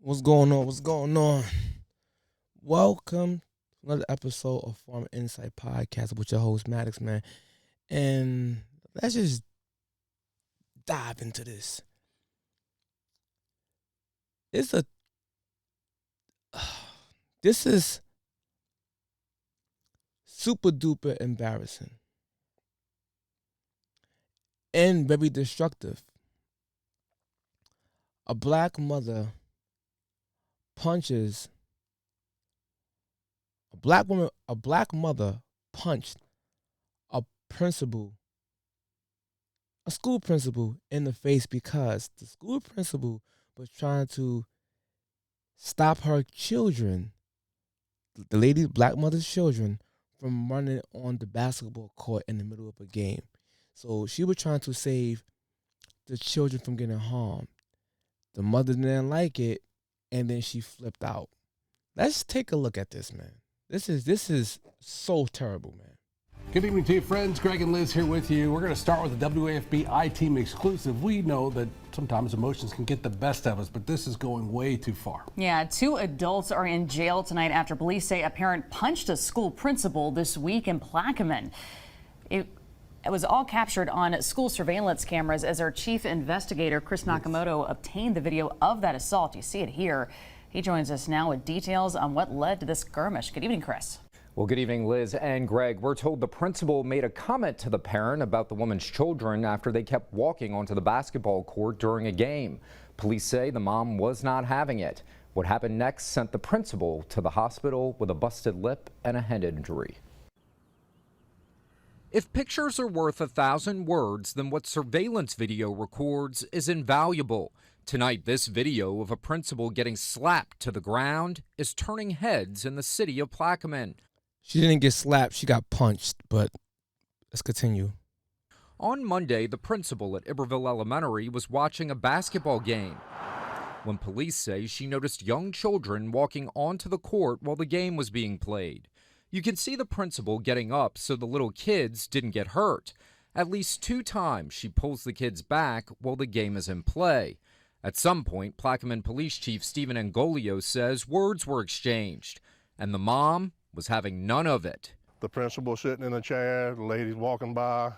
What's going on? What's going on? Welcome to another episode of Farm Insight Podcast with your host Maddox, man. And let's just dive into this. It's a this is super duper embarrassing and very destructive. A black mother punches a black mother punched a principal, a school principal in the face because the school principal was trying to stop her children, the lady black mother's children, from running on the basketball court in the middle of a game. So she was trying to save the children from getting harmed. The mother didn't like it, and then she flipped out. Let's take a look at this, man. This is so terrible, man. Good evening to you, friends. Greg and Liz here with you. We're going to start with the WAFB I-Team exclusive. We know that sometimes emotions can get the best of us, but this is going way too far. Yeah, 2 adults are in jail tonight after police say a parent punched a school principal this week in Plaquemine. It was all captured on school surveillance cameras as our chief investigator, Chris Nakamoto, obtained the video of that assault. You see it here. He joins us now with details on what led to this skirmish. Good evening, Chris. Well, good evening, Liz and Greg. We're told the principal made a comment to the parent about the woman's children after they kept walking onto the basketball court during a game. Police say the mom was not having it. What happened next sent the principal to the hospital with a busted lip and a head injury. If pictures are worth 1,000 words, then what surveillance video records is invaluable. Tonight, this video of a principal getting slapped to the ground is turning heads in the city of Plaquemine. She didn't get slapped, she got punched, but let's continue. On Monday, the principal at Iberville Elementary was watching a basketball game when police say she noticed young children walking onto the court while the game was being played. You can see the principal getting up so the little kids didn't get hurt. At least 2 times she pulls the kids back while the game is in play. At some point, Plaquemine Police Chief Stephen Angolio says words were exchanged, and the mom was having none of it. The principal sitting in a chair, the lady's walking by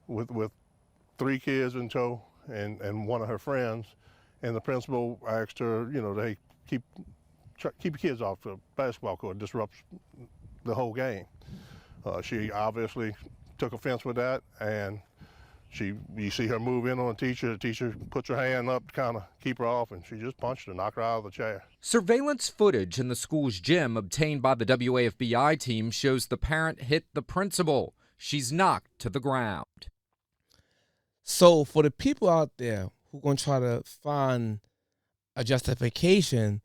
with 3 kids in tow and one of her friends, and the principal asked her, hey, keep the kids off the basketball court, disrupts the whole game. She obviously took offense with that, and you see her move in on the teacher puts her hand up to kind of keep her off, and she just punched her, knocked her out of the chair. Surveillance footage in the school's gym obtained by the WAFB I-Team shows the parent hit the principal. She's knocked to the ground. So for the people out there who are going to try to find a justification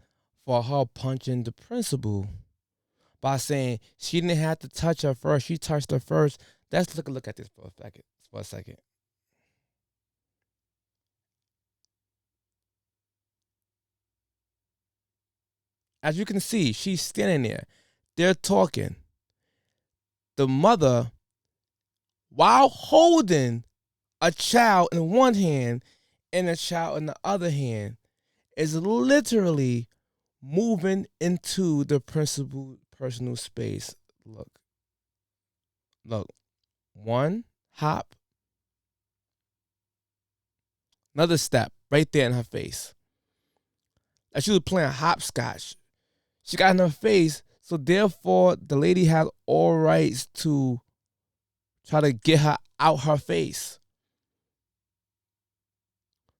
for her punching the principal by saying she didn't have to touch her first, she touched her first, let's look at this for a second. As you can see, she's standing there. They're talking. The mother, while holding a child in one hand and a child in the other hand, is literally moving into the principal's personal space. Look. 1 hop. Another step right there in her face. Like she was playing hopscotch. She got in her face, so therefore the lady had all rights to try to get her out her face.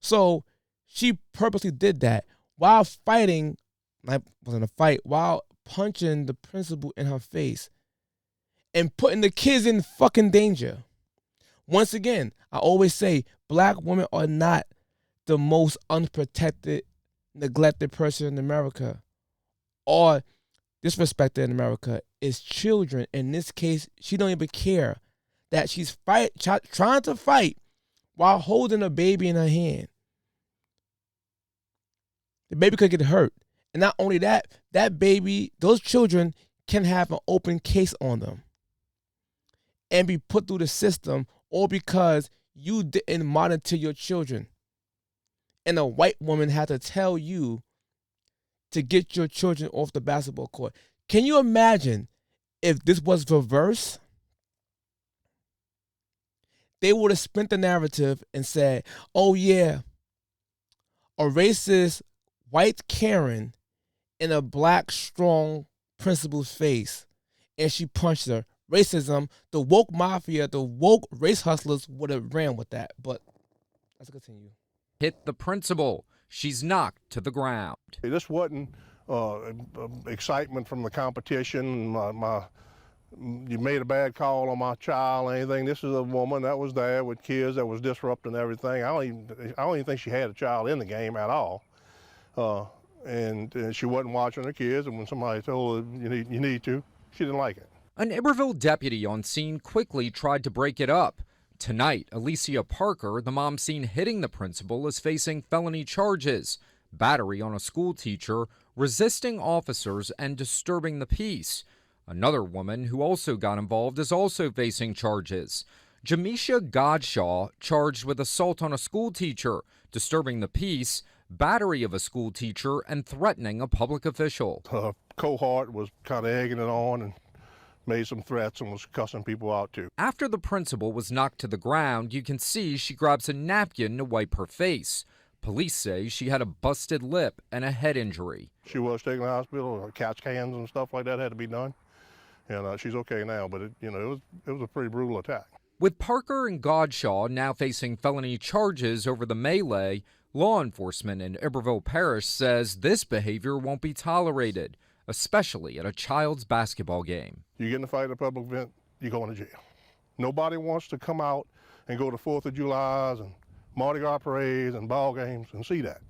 So she purposely did that while fighting, like wasn't a fight, while punching the principal in her face and putting the kids in fucking danger. Once again, I always say black women are not the most unprotected, neglected person in America or disrespected in America. Is children. In this case, she don't even care that she's trying to fight while holding a baby in her hand. The baby could get hurt. And not only that, that baby, those children can have an open case on them and be put through the system, all because you didn't monitor your children. and a white woman had to tell you to get your children off the basketball court. Can you imagine if this was reverse? They would have spent the narrative and said, oh yeah, a racist white Karen in a black strong principal's face, and she punched her. Racism, the woke mafia, the woke race hustlers would have ran with that. But let's continue. Hit the principal. She's knocked to the ground. This wasn't excitement from the competition. You made a bad call on my child or anything. This is a woman that was there with kids that was disrupting everything. I don't even think she had a child in the game at all. And she wasn't watching her kids, and when somebody told her you need to, she didn't like it. An Iberville deputy on scene quickly tried to break it up. Tonight, Alicia Parker, the mom seen hitting the principal, is facing felony charges: battery on a school teacher, resisting officers, and disturbing the peace. Another woman who also got involved is also facing charges. Jamisha Godshaw, charged with assault on a school teacher, disturbing the peace, battery of a school teacher, and threatening a public official. Her cohort was kind of egging it on and made some threats and was cussing people out too. After the principal was knocked to the ground, you can see she grabs a napkin to wipe her face. Police say she had a busted lip and a head injury. She was taken to the hospital. Her CAT scans and stuff like that had to be done, and she's okay now. But it was a pretty brutal attack. With Parker and Godshaw now facing felony charges over the melee, law enforcement in Iberville Parish says this behavior won't be tolerated, especially at a child's basketball game. You get in a fight at a public event, you're going to jail. Nobody wants to come out and go to 4th of July's and Mardi Gras parades and ball games and see that.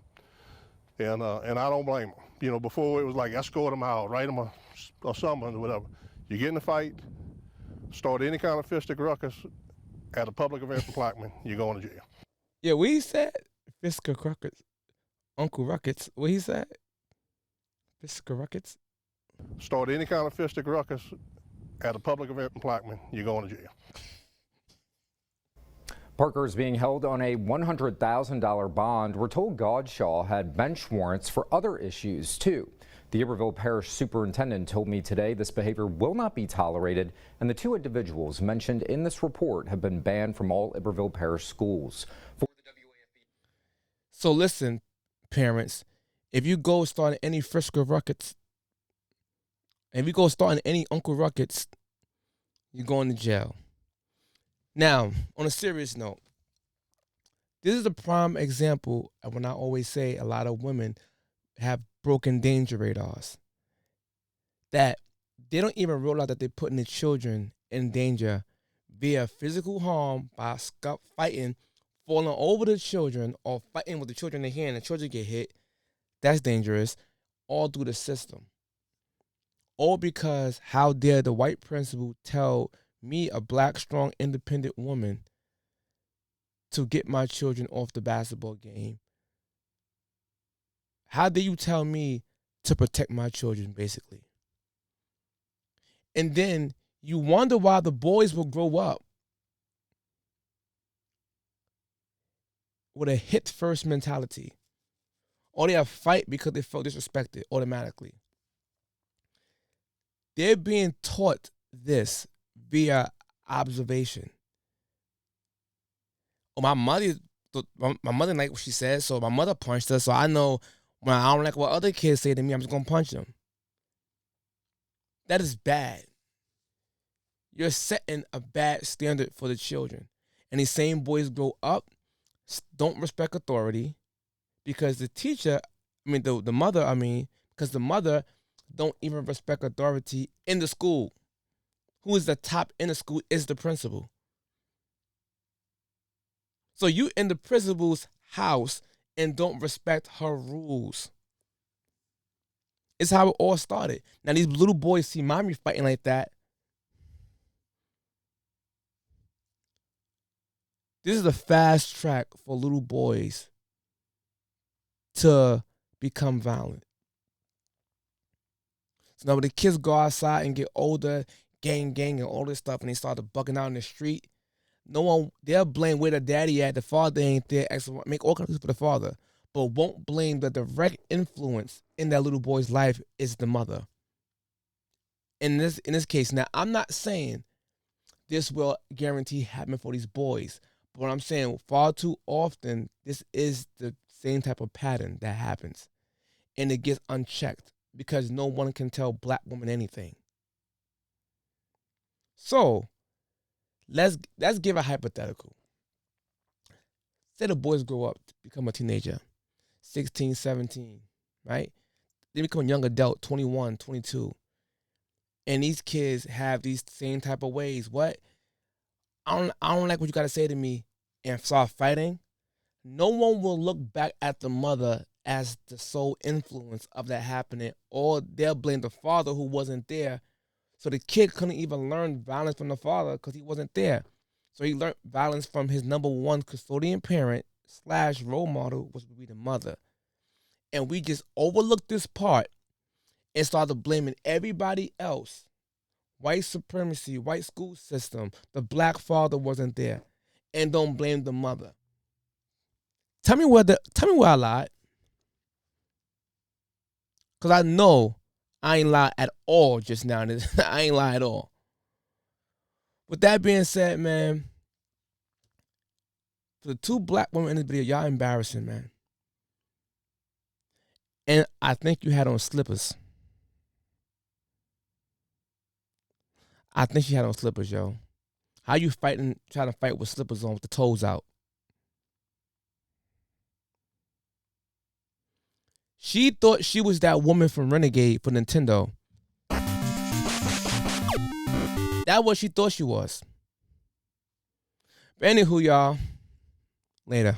And I don't blame them. Before it was like escort them out, write them a summons or whatever. You get in a fight, start any kind of fistic ruckus at a public event in Plaquemine, you're going to jail. Yeah, what he said? Fiscal Ruckets. Uncle Ruckets. What he said? Fiscal Ruckets. Start any kind of fistic ruckus at a public event in Plaquemine, you're going to jail. Parker is being held on a $100,000 bond. We're told Godshaw had bench warrants for other issues, too. The Iberville Parish Superintendent told me today this behavior will not be tolerated, and the two individuals mentioned in this report have been banned from all Iberville Parish schools. For the WAFB. So listen, parents, if you go starting any Frisco Ruckets, if you go starting any Uncle Ruckets, you're going to jail. Now, on a serious note, this is a prime example of when I always say a lot of women have broken danger radars. That they don't even realize that they're putting their children in danger via physical harm by fighting, falling over the children, or fighting with the children in their hand and the children get hit. That's dangerous, all through the system. All because how dare the white principal tell me, a black, strong, independent woman, to get my children off the basketball game? How dare you tell me to protect my children, basically? And then you wonder why the boys will grow up with a hit-first mentality. Or they'll fight because they felt disrespected automatically. They're being taught this via observation. Oh, my mother didn't like what she said, so my mother punched her, so I know when I don't like what other kids say to me, I'm just going to punch them. That is bad. You're setting a bad standard for the children. And these same boys grow up, don't respect authority, because the teacher, the mother, because the mother don't even respect authority in the school. Who is the top in the school is the principal. So you in the principal's house and don't respect her rules. It's how it all started. Now these little boys see mommy fighting like that. This is a fast track for little boys to become violent. So now when the kids go outside and get older, gang, and all this stuff, and they start bugging out in the street, they'll blame where the daddy at, the father ain't there, make all kinds of for the father. but won't blame the direct influence in that little boy's life is the mother. In this case, now I'm not saying this will guarantee happen for these boys, but what I'm saying, far too often, this is the same type of pattern that happens, and it gets unchecked because no one can tell black women anything. So let's give a hypothetical. Say the boys grow up, become a teenager, 16, 17, right? They become a young adult, 21, 22. And these kids have these same type of ways. What? I don't like what you got to say to me, and start fighting. No one will look back at the mother as the sole influence of that happening, or they'll blame the father who wasn't there. So the kid couldn't even learn violence from the father because he wasn't there. So he learned violence from his number one custodian parent / role model, which would be the mother. And we just overlooked this part and started blaming everybody else. White supremacy, white school system, the black father wasn't there, and don't blame the mother. Tell me where I lied. Because I know I ain't lied at all just now. I ain't lied at all. With that being said, man, for the two black women in this video, y'all embarrassing, man. And I think you had on slippers. I think she had on slippers, yo. How you trying to fight with slippers on with the toes out? She thought she was that woman from Renegade for Nintendo. That's what she thought she was. But anywho, y'all, later.